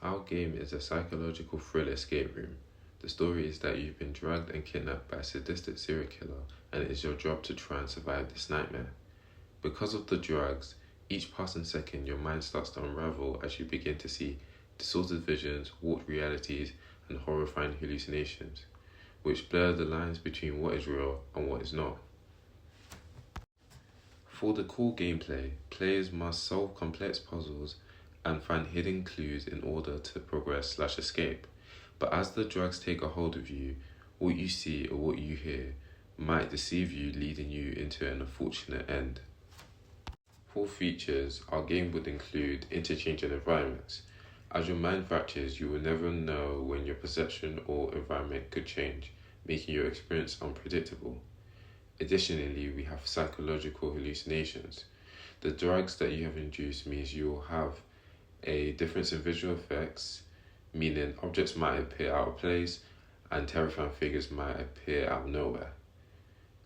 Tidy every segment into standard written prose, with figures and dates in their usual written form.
Our game is a psychological thriller escape room. The story is that you've been drugged and kidnapped by a sadistic serial killer, and it is your job to try and survive this nightmare. Because of the drugs, each passing second your mind starts to unravel as you begin to see distorted visions, warped realities, and horrifying hallucinations, which blur the lines between what is real and what is not. For the core gameplay, players must solve complex puzzles and find hidden clues in order to progress/escape. But as the drugs take a hold of you, what you see or what you hear might deceive you, leading you into an unfortunate end. For features, our game would include interchanging environments. As your mind fractures, you will never know when your perception or environment could change, making your experience unpredictable. Additionally, we have psychological hallucinations. The drugs that you have induced means you will have a difference in visual effects, meaning objects might appear out of place and terrifying figures might appear out of nowhere.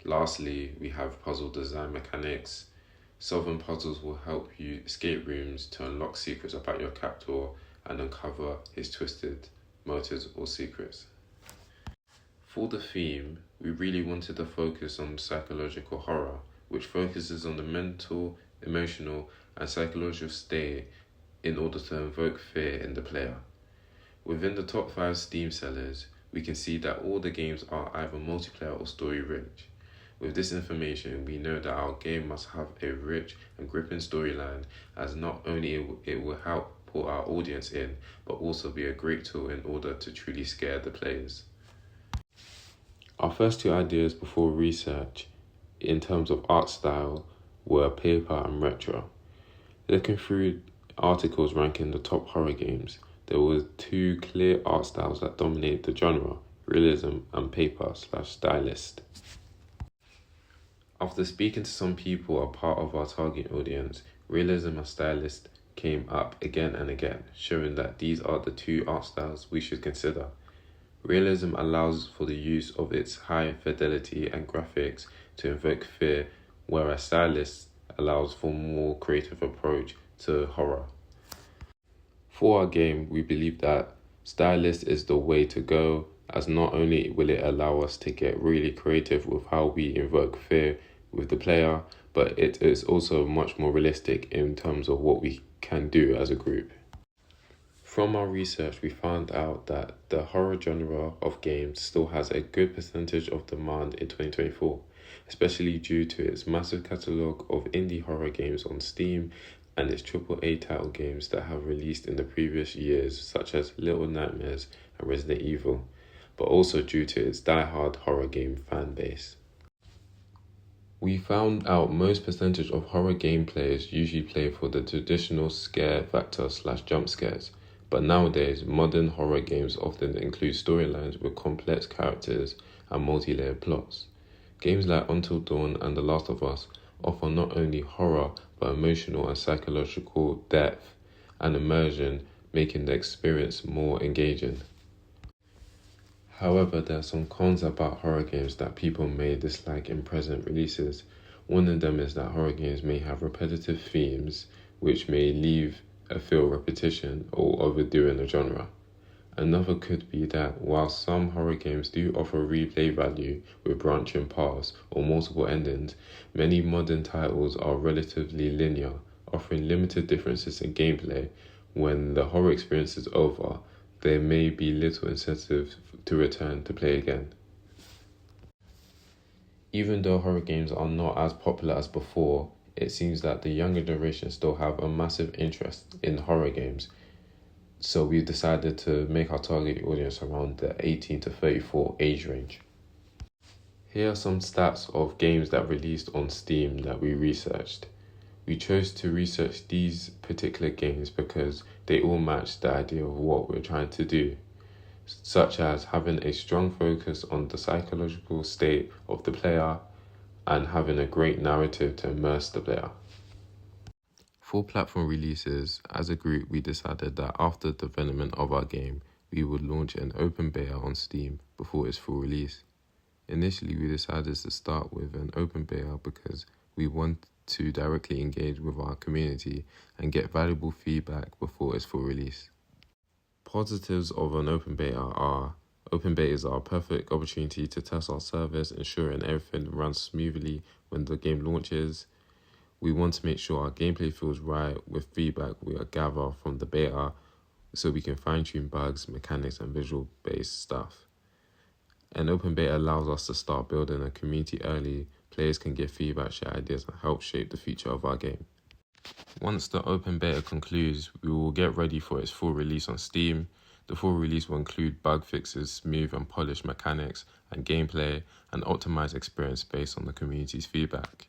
Lastly, we have puzzle design mechanics. Solving puzzles will help you escape rooms to unlock secrets about your captor and uncover his twisted motives or secrets. For the theme, we really wanted to focus on psychological horror, which focuses on the mental, emotional, and psychological state in order to invoke fear in the player. Within the top 5 Steam sellers, we can see that all the games are either multiplayer or story rich. With this information, we know that our game must have a rich and gripping storyline, as not only it will help pull our audience in, but also be a great tool in order to truly scare the players. Our first 2 ideas before research in terms of art style were paper and retro. Looking through articles ranking the top horror games, there were 2 clear art styles that dominate the genre: realism and paper/stylist. After speaking to some people a part of our target audience, realism and stylist came up again and again, showing that these are the 2 art styles we should consider. Realism allows for the use of its high fidelity and graphics to invoke fear, whereas stylist allows for a more creative approach to horror. For our game, we believe that stylist is the way to go, as not only will it allow us to get really creative with how we invoke fear with the player, but it is also much more realistic in terms of what we can do as a group. From our research, we found out that the horror genre of games still has a good percentage of demand in 2024, especially due to its massive catalogue of indie horror games on Steam and its AAA title games that have released in the previous years, such as Little Nightmares and Resident Evil, but also due to its die-hard horror game fan base. We found out most percentage of horror game players usually play for the traditional scare factor/jump scares, but nowadays modern horror games often include storylines with complex characters and multi-layered plots. Games like Until Dawn and The Last of Us offer not only horror but emotional and psychological depth and immersion, making the experience more engaging. However, there are some cons about horror games that people may dislike in present releases. One of them is that horror games may have repetitive themes, which may leave a feel repetition or overdoing the genre. Another could be that while some horror games do offer replay value with branching paths or multiple endings, many modern titles are relatively linear, offering limited differences in gameplay. When the horror experience is over, there may be little incentive to return to play again. Even though horror games are not as popular as before, it seems that the younger generation still have a massive interest in horror games. So we've decided to make our target audience around the 18 to 34 age range. Here are some stats of games that released on Steam that we researched. We chose to research these particular games because they all match the idea of what we're trying to do, such as having a strong focus on the psychological state of the player and having a great narrative to immerse the player. For platform releases, as a group, we decided that after the development of our game, we would launch an open beta on Steam before its full release. Initially, we decided to start with an open beta because we want to directly engage with our community and get valuable feedback before its full release. Positives of an open beta are: open betas are a perfect opportunity to test our service, ensuring everything runs smoothly when the game launches. We want to make sure our gameplay feels right with feedback we gather from the beta so we can fine-tune bugs, mechanics, and visual-based stuff. An open beta allows us to start building a community early. Players can give feedback, share ideas, and help shape the future of our game. Once the open beta concludes, we will get ready for its full release on Steam. The full release will include bug fixes, smooth and polished mechanics and gameplay, and optimized experience based on the community's feedback.